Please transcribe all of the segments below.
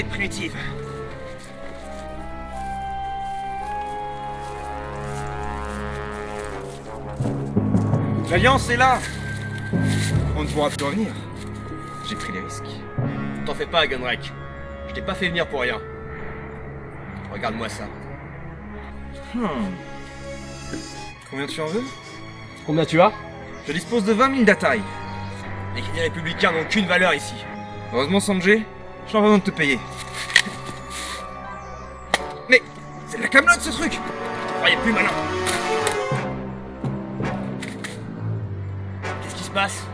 planète primitive. L'Alliance est là. On ne pourra plus revenir. J'ai pris les risques. T'en fais pas, Gunrek. Je t'ai pas fait venir pour rien. Regarde-moi ça. Combien tu en veux? Combien tu as? Je dispose de 20 000 d'ataille. Les crédits républicains n'ont aucune valeur ici. Heureusement, Sanjay, j'ai besoin de te payer. Mais c'est de la camelote ce truc! Croyez plus malin. Qu'est-ce qui se passe?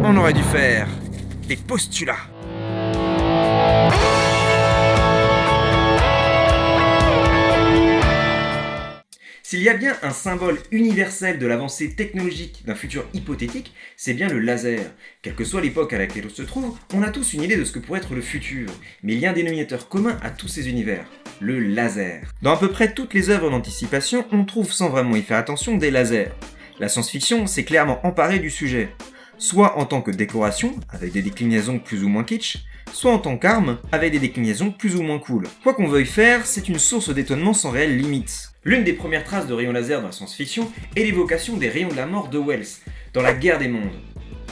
On aurait dû faire des postulats. S'il y a bien un symbole universel de l'avancée technologique d'un futur hypothétique, c'est bien le laser. Quelle que soit l'époque à laquelle on se trouve, on a tous une idée de ce que pourrait être le futur. Mais il y a un dénominateur commun à tous ces univers, le laser. Dans à peu près toutes les œuvres d'anticipation, on trouve sans vraiment y faire attention des lasers. La science-fiction s'est clairement emparée du sujet, soit en tant que décoration, avec des déclinaisons plus ou moins kitsch, soit en tant qu'arme, avec des déclinaisons plus ou moins cool. Quoi qu'on veuille faire, c'est une source d'étonnement sans réelle limite. L'une des premières traces de rayons laser dans la science-fiction est l'évocation des rayons de la mort de Wells, dans La Guerre des Mondes.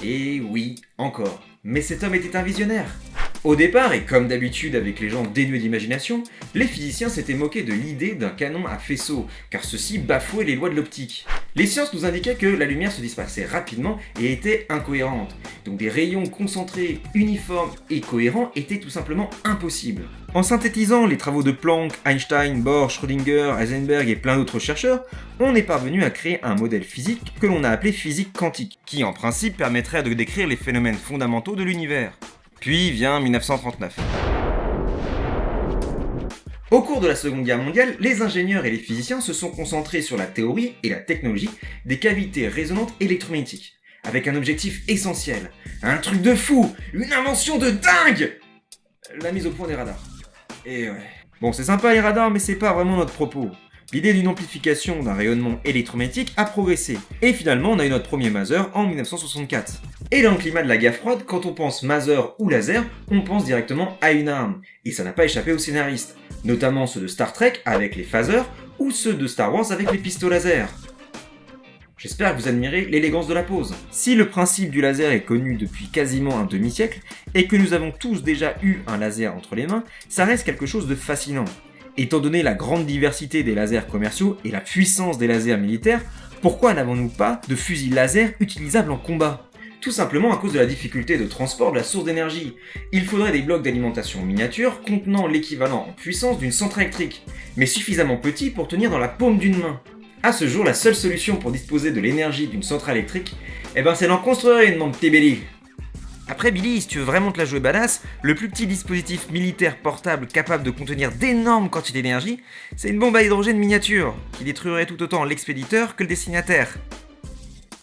Et oui, encore. Mais cet homme était un visionnaire. Au départ, et comme d'habitude avec les gens dénués d'imagination, les physiciens s'étaient moqués de l'idée d'un canon à faisceau, car ceci bafouait les lois de l'optique. Les sciences nous indiquaient que la lumière se dispersait rapidement et était incohérente, donc des rayons concentrés, uniformes et cohérents étaient tout simplement impossibles. En synthétisant les travaux de Planck, Einstein, Bohr, Schrödinger, Heisenberg et plein d'autres chercheurs, on est parvenu à créer un modèle physique que l'on a appelé physique quantique, qui en principe permettrait de décrire les phénomènes fondamentaux de l'univers. Puis vient 1939. Au cours de la Seconde Guerre mondiale, les ingénieurs et les physiciens se sont concentrés sur la théorie et la technologie des cavités résonantes électromagnétiques, avec un objectif essentiel, un truc de fou, une invention de dingue! La mise au point des radars. Et ouais. Bon, c'est sympa les radars, mais c'est pas vraiment notre propos. L'idée d'une amplification d'un rayonnement électromagnétique a progressé, et finalement on a eu notre premier maser en 1964. Et dans le climat de la guerre froide, quand on pense maser ou laser, on pense directement à une arme, et ça n'a pas échappé aux scénaristes, notamment ceux de Star Trek avec les phasers, ou ceux de Star Wars avec les pistolets laser. J'espère que vous admirez l'élégance de la pose. Si le principe du laser est connu depuis quasiment un demi-siècle, et que nous avons tous déjà eu un laser entre les mains, ça reste quelque chose de fascinant. Étant donné la grande diversité des lasers commerciaux et la puissance des lasers militaires, pourquoi n'avons-nous pas de fusils laser utilisables en combat ? Tout simplement à cause de la difficulté de transport de la source d'énergie. Il faudrait des blocs d'alimentation miniatures contenant l'équivalent en puissance d'une centrale électrique, mais suffisamment petits pour tenir dans la paume d'une main. À ce jour, la seule solution pour disposer de l'énergie d'une centrale électrique, c'est d'en construire une, mon petit Billy. Après Billy, si tu veux vraiment te la jouer badass, le plus petit dispositif militaire portable capable de contenir d'énormes quantités d'énergie, c'est une bombe à hydrogène miniature, qui détruirait tout autant l'expéditeur que le destinataire.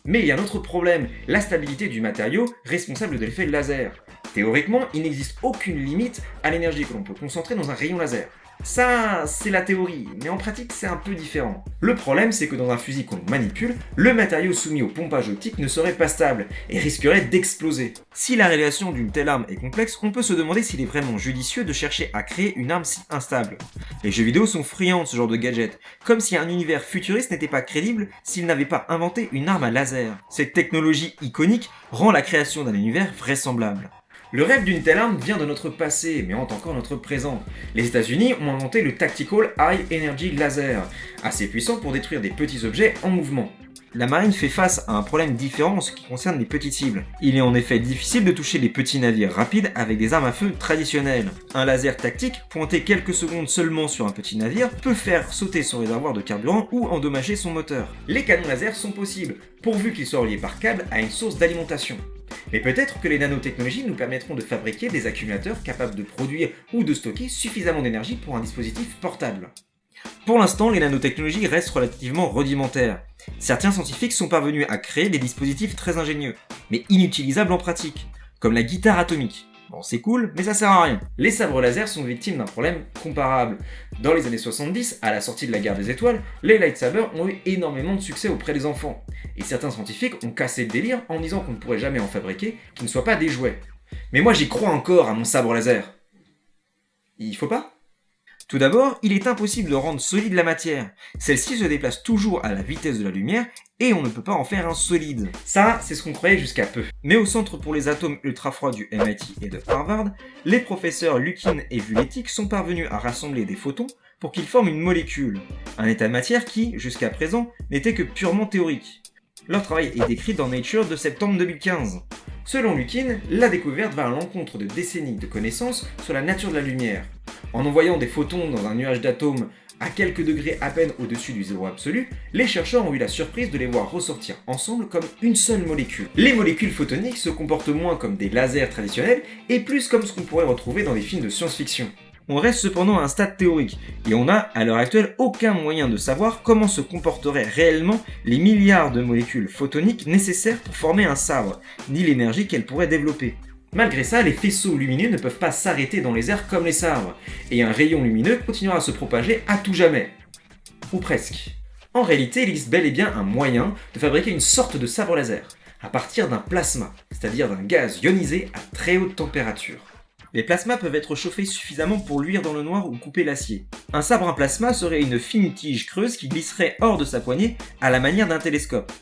Mais il y a un autre problème, la stabilité du matériau responsable de l'effet laser. Théoriquement, il n'existe aucune limite à l'énergie que l'on peut concentrer dans un rayon laser. Ça, c'est la théorie, mais en pratique, c'est un peu différent. Le problème, c'est que dans un fusil qu'on manipule, le matériau soumis au pompage optique ne serait pas stable et risquerait d'exploser. Si la réalisation d'une telle arme est complexe, on peut se demander s'il est vraiment judicieux de chercher à créer une arme si instable. Les jeux vidéo sont friands de ce genre de gadget, comme si un univers futuriste n'était pas crédible s'il n'avait pas inventé une arme à laser. Cette technologie iconique rend la création d'un univers vraisemblable. Le rêve d'une telle arme vient de notre passé, mais hante encore notre présent. Les États-Unis ont inventé le Tactical High Energy Laser, assez puissant pour détruire des petits objets en mouvement. La marine fait face à un problème différent en ce qui concerne les petites cibles. Il est en effet difficile de toucher les petits navires rapides avec des armes à feu traditionnelles. Un laser tactique, pointé quelques secondes seulement sur un petit navire, peut faire sauter son réservoir de carburant ou endommager son moteur. Les canons laser sont possibles, pourvu qu'ils soient reliés par câble à une source d'alimentation. Mais peut-être que les nanotechnologies nous permettront de fabriquer des accumulateurs capables de produire ou de stocker suffisamment d'énergie pour un dispositif portable. Pour l'instant, les nanotechnologies restent relativement rudimentaires. Certains scientifiques sont parvenus à créer des dispositifs très ingénieux, mais inutilisables en pratique, comme la guitare atomique. Bon, c'est cool, mais ça sert à rien. Les sabres laser sont victimes d'un problème comparable. Dans les années 70, à la sortie de la guerre des étoiles, les lightsabers ont eu énormément de succès auprès des enfants. Et certains scientifiques ont cassé le délire en disant qu'on ne pourrait jamais en fabriquer qui ne soient pas des jouets. Mais moi j'y crois encore à mon sabre laser. Il faut pas? Tout d'abord, il est impossible de rendre solide la matière. Celle-ci se déplace toujours à la vitesse de la lumière et on ne peut pas en faire un solide. Ça, c'est ce qu'on croyait jusqu'à peu. Mais au Centre pour les atomes ultra-froids du MIT et de Harvard, les professeurs Lukin et Vuletic sont parvenus à rassembler des photons pour qu'ils forment une molécule, un état de matière qui, jusqu'à présent, n'était que purement théorique. Leur travail est décrit dans Nature de septembre 2015. Selon Lukin, la découverte va à l'encontre de décennies de connaissances sur la nature de la lumière. En envoyant des photons dans un nuage d'atomes à quelques degrés à peine au-dessus du zéro absolu, les chercheurs ont eu la surprise de les voir ressortir ensemble comme une seule molécule. Les molécules photoniques se comportent moins comme des lasers traditionnels et plus comme ce qu'on pourrait retrouver dans des films de science-fiction. On reste cependant à un stade théorique, et on n'a à l'heure actuelle aucun moyen de savoir comment se comporteraient réellement les milliards de molécules photoniques nécessaires pour former un sabre, ni l'énergie qu'elles pourraient développer. Malgré ça, les faisceaux lumineux ne peuvent pas s'arrêter dans les airs comme les sabres, et un rayon lumineux continuera à se propager à tout jamais. Ou presque. En réalité, il existe bel et bien un moyen de fabriquer une sorte de sabre laser, à partir d'un plasma, c'est-à-dire d'un gaz ionisé à très haute température. Les plasmas peuvent être chauffés suffisamment pour luire dans le noir ou couper l'acier. Un sabre en plasma serait une fine tige creuse qui glisserait hors de sa poignée à la manière d'un télescope.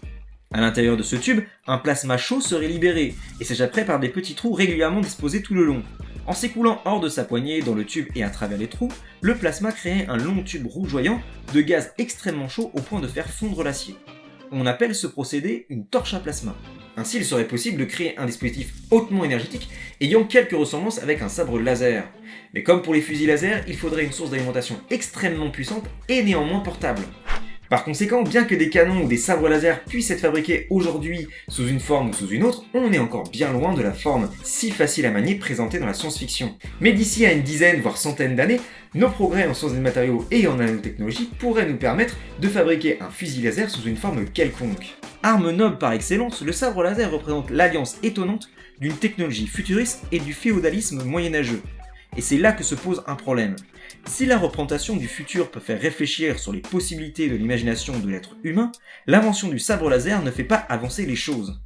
À l'intérieur de ce tube, un plasma chaud serait libéré et s'échapperait par des petits trous régulièrement disposés tout le long. En s'écoulant hors de sa poignée, dans le tube et à travers les trous, le plasma créait un long tube rougeoyant de gaz extrêmement chaud au point de faire fondre l'acier. On appelle ce procédé une torche à plasma. Ainsi, il serait possible de créer un dispositif hautement énergétique ayant quelques ressemblances avec un sabre laser. Mais comme pour les fusils laser, il faudrait une source d'alimentation extrêmement puissante et néanmoins portable. Par conséquent, bien que des canons ou des sabres laser puissent être fabriqués aujourd'hui sous une forme ou sous une autre, on est encore bien loin de la forme si facile à manier présentée dans la science-fiction. Mais d'ici à une dizaine voire centaine d'années, nos progrès en sciences des matériaux et en nanotechnologie pourraient nous permettre de fabriquer un fusil laser sous une forme quelconque. Arme noble par excellence, le sabre laser représente l'alliance étonnante d'une technologie futuriste et du féodalisme moyenâgeux. Et c'est là que se pose un problème. Si la représentation du futur peut faire réfléchir sur les possibilités de l'imagination de l'être humain, l'invention du sabre laser ne fait pas avancer les choses.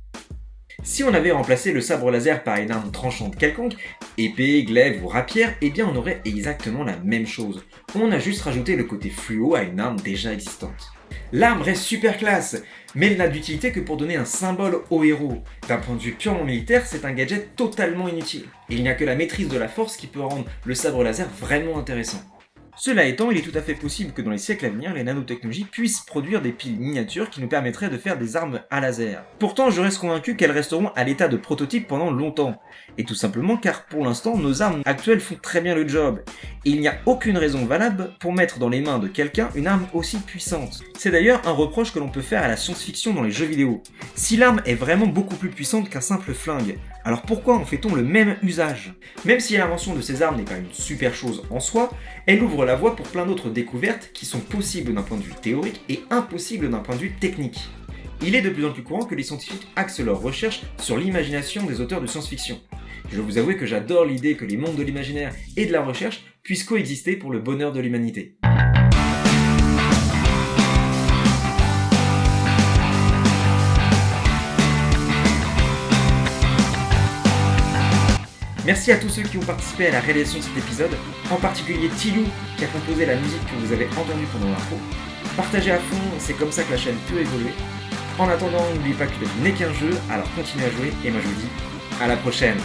Si on avait remplacé le sabre laser par une arme tranchante quelconque, épée, glaive ou rapière, eh bien on aurait exactement la même chose. On a juste rajouté le côté fluo à une arme déjà existante. L'arme reste super classe, mais elle n'a d'utilité que pour donner un symbole au héros. D'un point de vue purement militaire, c'est un gadget totalement inutile. Et il n'y a que la maîtrise de la force qui peut rendre le sabre laser vraiment intéressant. Cela étant, il est tout à fait possible que dans les siècles à venir, les nanotechnologies puissent produire des piles miniatures qui nous permettraient de faire des armes à laser. Pourtant, je reste convaincu qu'elles resteront à l'état de prototype pendant longtemps. Et tout simplement car pour l'instant, nos armes actuelles font très bien le job. Et il n'y a aucune raison valable pour mettre dans les mains de quelqu'un une arme aussi puissante. C'est d'ailleurs un reproche que l'on peut faire à la science-fiction dans les jeux vidéo. Si l'arme est vraiment beaucoup plus puissante qu'un simple flingue, alors pourquoi en fait-on le même usage? Même si l'invention de ces armes n'est pas une super chose en soi, elle ouvre la voie pour plein d'autres découvertes qui sont possibles d'un point de vue théorique et impossibles d'un point de vue technique. Il est de plus en plus courant que les scientifiques axent leurs recherches sur l'imagination des auteurs de science-fiction. Je dois vous avouer que j'adore l'idée que les mondes de l'imaginaire et de la recherche puissent coexister pour le bonheur de l'humanité. Merci à tous ceux qui ont participé à la réalisation de cet épisode, en particulier Tilou qui a composé la musique que vous avez entendue pendant l'intro. Partagez à fond, c'est comme ça que la chaîne peut évoluer. En attendant, n'oubliez pas que la vie n'est qu'un jeu, alors continuez à jouer et moi je vous dis à la prochaine.